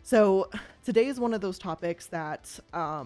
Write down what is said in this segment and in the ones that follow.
So today is one of those topics that I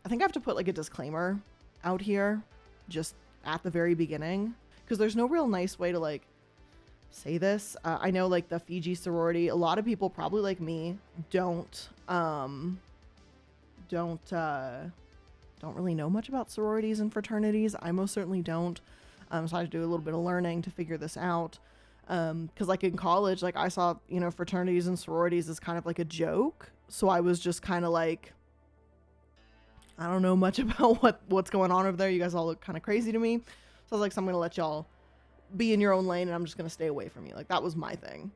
think I have to put like a disclaimer out here just at the very beginning, because there's no real nice way to like say this. I know like the Fiji sorority, a lot of people probably like me don't really know much about sororities and fraternities. I most certainly don't. So I had to do a little bit of learning to figure this out. Because like in college, like I saw, fraternities and sororities as kind of like a joke. So I was just kind of like, I don't know much about what's going on over there. You guys all look kind of crazy to me. So I was like, so I'm going to let y'all be in your own lane and I'm just going to stay away from you. Like that was my thing.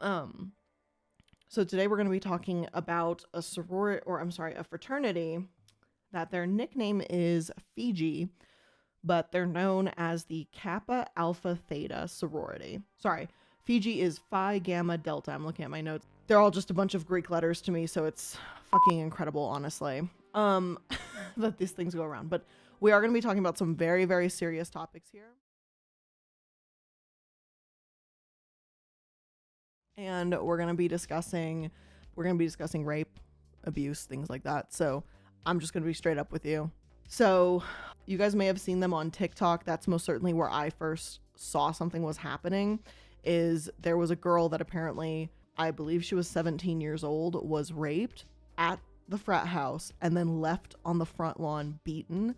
So today we're going to be talking about a fraternity that their nickname is Fiji, but they're known as the Kappa Alpha Theta sorority. Sorry, Fiji is Phi Gamma Delta. I'm looking at my notes. They're all just a bunch of Greek letters to me, so it's fucking incredible, honestly, that these things go around. But we are going to be talking about some very, very serious topics here. And we're going to be discussing rape, abuse, things like that. So I'm just going to be straight up with you. So you guys may have seen them on TikTok. That's most certainly where I first saw something was happening. Is there was a girl that apparently, I believe she was 17 years old, was raped at the frat house and then left on the front lawn beaten,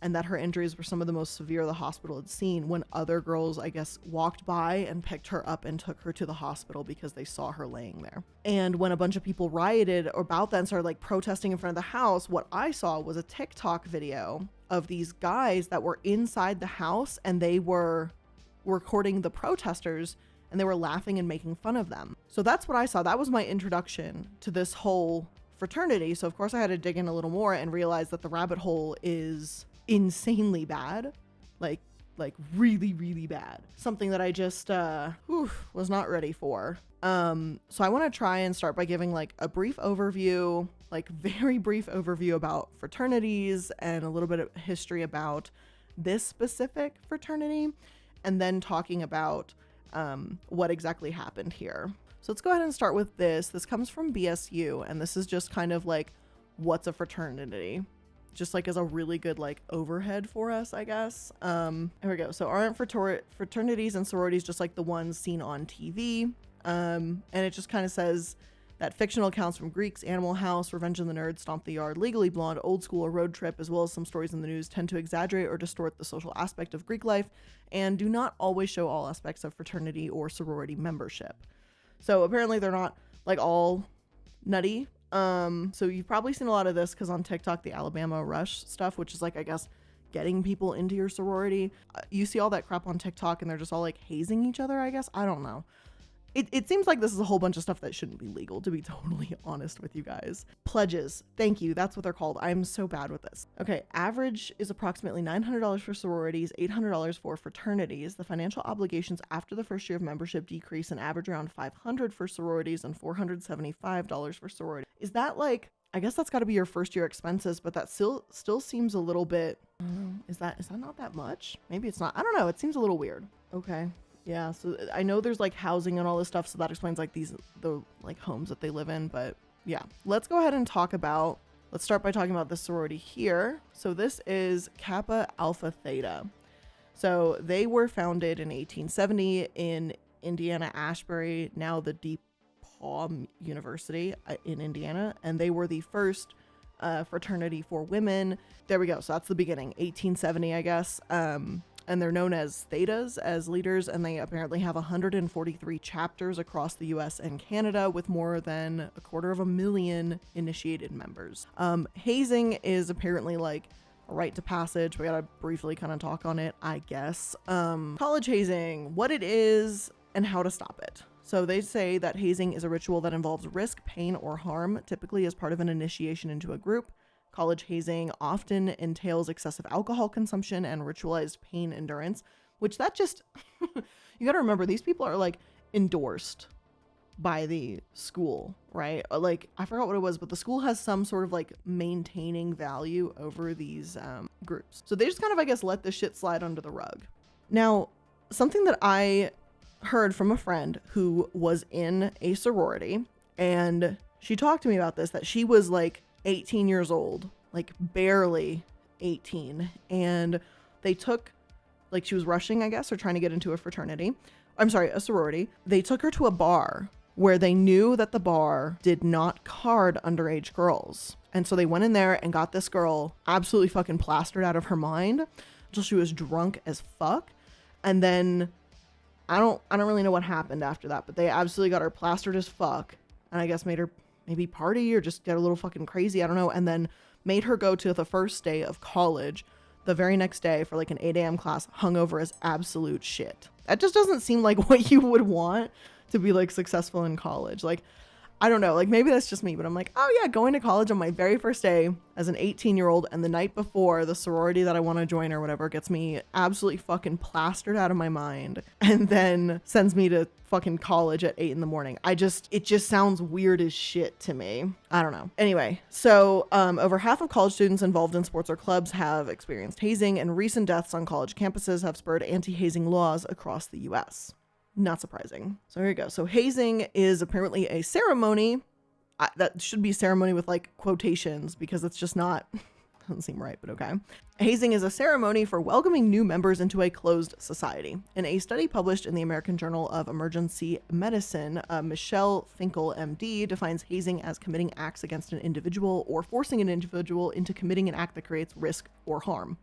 and that her injuries were some of the most severe the hospital had seen, when other girls, I guess, walked by and picked her up and took her to the hospital because they saw her laying there. And when a bunch of people rioted about that and started like protesting in front of the house, what I saw was a TikTok video of these guys that were inside the house and they were recording the protesters and they were laughing and making fun of them. So that's what I saw. That was my introduction to this whole fraternity. So of course I had to dig in a little more and realize that the rabbit hole is insanely bad, like really, really bad. Something that I just was not ready for. So I want to try and start by giving like a brief overview, like very brief overview about fraternities and a little bit of history about this specific fraternity, and then talking about what exactly happened here. So let's go ahead and start with this. This comes from BSU, and this is just kind of like, what's a fraternity? Just like as a really good like overhead for us, I guess. Here we go. So aren't fraternities and sororities just like the ones seen on TV? And it just kind of says that fictional accounts from Greeks, Animal House, Revenge of the Nerds, Stomp the Yard, Legally Blonde, Old School, or Road Trip, as well as some stories in the news, tend to exaggerate or distort the social aspect of Greek life and do not always show all aspects of fraternity or sorority membership. So apparently they're not like all nutty. So you've probably seen a lot of this because on TikTok, the Alabama Rush stuff, which is like, I guess, getting people into your sorority. You see all that crap on TikTok and they're just all like hazing each other, I guess. I don't know. It seems like this is a whole bunch of stuff that shouldn't be legal, to be totally honest with you guys. Pledges. Thank you. That's what they're called. I'm so bad with this. Okay. Average is approximately $900 for sororities, $800 for fraternities. The financial obligations after the first year of membership decrease and average around $500 for sororities and $475 for sorority. Is that like, I guess that's got to be your first year expenses, but that still seems a little bit, is that not that much? Maybe it's not. I don't know. It seems a little weird. Okay. Yeah, so I know there's like housing and all this stuff, so that explains like the like homes that they live in. But yeah, let's go ahead and let's start by talking about this sorority here. So this is Kappa Alpha Theta. So they were founded in 1870 in Indiana, Ashbury, now the DePaul University in Indiana, and they were the first fraternity for women. There we go. So that's the beginning, 1870, I guess. And they're known as Thetas as leaders, and they apparently have 143 chapters across the US and Canada with more than 250,000 initiated members. Hazing is apparently like a rite to passage. We gotta briefly kind of talk on it, I guess. College hazing, what it is and how to stop it. So they say that hazing is a ritual that involves risk, pain, or harm, typically as part of an initiation into a group. College hazing often entails excessive alcohol consumption and ritualized pain endurance, which that just, you got to remember, these people are like endorsed by the school, right? Like, I forgot what it was, but the school has some sort of like maintaining value over these groups. So they just kind of, I guess, let this shit slide under the rug. Now, something that I heard from a friend who was in a sorority, and She talked to me about this, that she was like 18 years old, like barely 18. And they took, like, she was rushing, I guess, or trying to get into a fraternity. I'm sorry, a sorority. They took her to a bar where they knew that the bar did not card underage girls. And so they went in there and got this girl absolutely fucking plastered out of her mind until she was drunk as fuck. And then I don't really know what happened after that, but they absolutely got her plastered as fuck. And I guess made her maybe party or just get a little fucking crazy. I don't know. And then made her go to the first day of college the very next day for like an 8 a.m. class, hungover as absolute shit. That just doesn't seem like what you would want to be like successful in college. Like, I don't know, like maybe that's just me, but I'm like, oh yeah, going to college on my very first day as an 18-year-old, and the night before, the sorority that I want to join or whatever gets me absolutely fucking plastered out of my mind and then sends me to fucking college at 8 in the morning. It just sounds weird as shit to me. I don't know. Anyway, so over half of college students involved in sports or clubs have experienced hazing, and recent deaths on college campuses have spurred anti-hazing laws across the US. Not surprising. So here you go. So hazing is apparently a ceremony. That should be ceremony with like quotations because it's just not, doesn't seem right, but okay. Hazing is a ceremony for welcoming new members into a closed society. In a study published in the American Journal of Emergency Medicine, Michelle Finkel, MD, defines hazing as committing acts against an individual or forcing an individual into committing an act that creates risk or harm.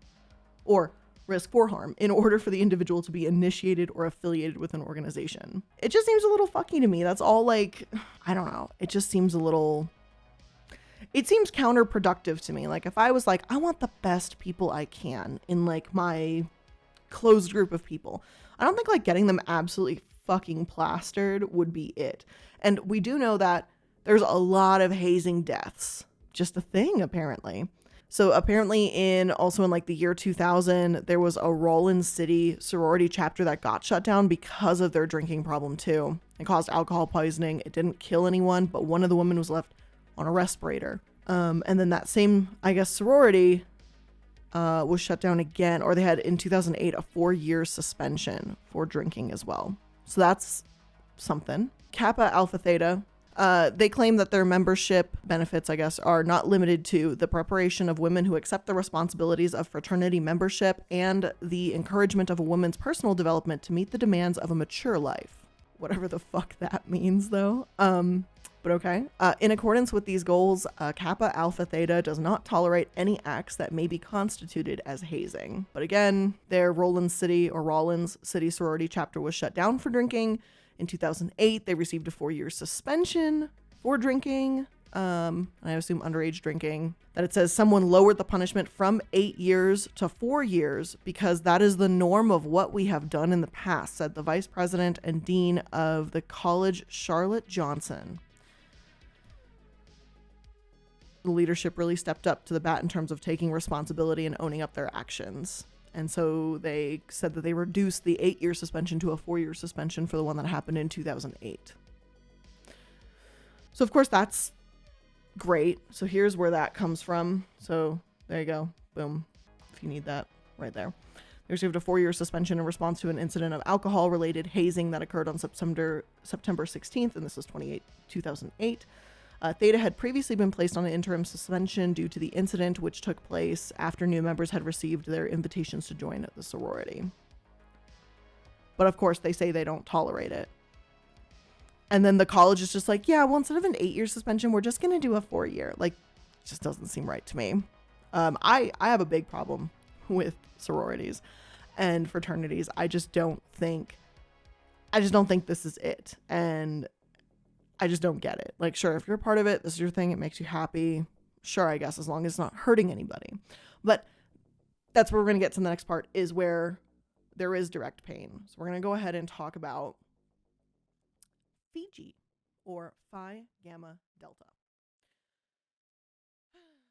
Or risk for harm in order for the individual to be initiated or affiliated with an organization. It just seems a little fucky to me. That's all, like, I don't know. It just seems a little, it seems counterproductive to me. Like if I was like, I want the best people I can in like my closed group of people, I don't think like getting them absolutely fucking plastered would be it. And we do know that there's a lot of hazing deaths. Just a thing, apparently. So apparently in like the year 2000, there was a Rollins City sorority chapter that got shut down because of their drinking problem too. It caused alcohol poisoning. It didn't kill anyone, but one of the women was left on a respirator. And then that same, I guess, sorority was shut down again, or they had in 2008 a 4-year suspension for drinking as well. So that's something. Kappa Alpha Theta. They claim that their membership benefits, I guess, are not limited to the preparation of women who accept the responsibilities of fraternity membership and the encouragement of a woman's personal development to meet the demands of a mature life. Whatever the fuck that means, though. But okay. In accordance with these goals, Kappa Alpha Theta does not tolerate any acts that may be constituted as hazing. But again, their Rollins City sorority chapter was shut down for drinking. In 2008, they received a 4-year suspension for drinking. And I assume underage drinking. That it says someone lowered the punishment from 8 years to 4 years because that is the norm of what we have done in the past, said the vice president and dean of the college, Charlotte Johnson. The leadership really stepped up to the bat in terms of taking responsibility and owning up their actions. And so they said that they reduced the 8-year suspension to a 4-year suspension for the one that happened in 2008. So of course that's great. So here's where that comes from. So there you go. Boom. If you need that right there. They received a 4-year suspension in response to an incident of alcohol-related hazing that occurred on September 16th, and this is 2008. Theta had previously been placed on an interim suspension due to the incident, which took place after new members had received their invitations to join the sorority. But of course, they say they don't tolerate it. And then the college is just like, yeah, well, instead of an 8-year suspension, we're just going to do a 4-year. Like, it just doesn't seem right to me. I have a big problem with sororities and fraternities. I just don't think this is it. And I just don't get it. Like, sure, if you're a part of it, this is your thing, it makes you happy. Sure, I guess, as long as it's not hurting anybody. But that's where we're going to get to the next part, is where there is direct pain. So we're going to go ahead and talk about Fiji, or Phi Gamma Delta.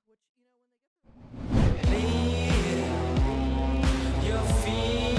Which, you know, when they get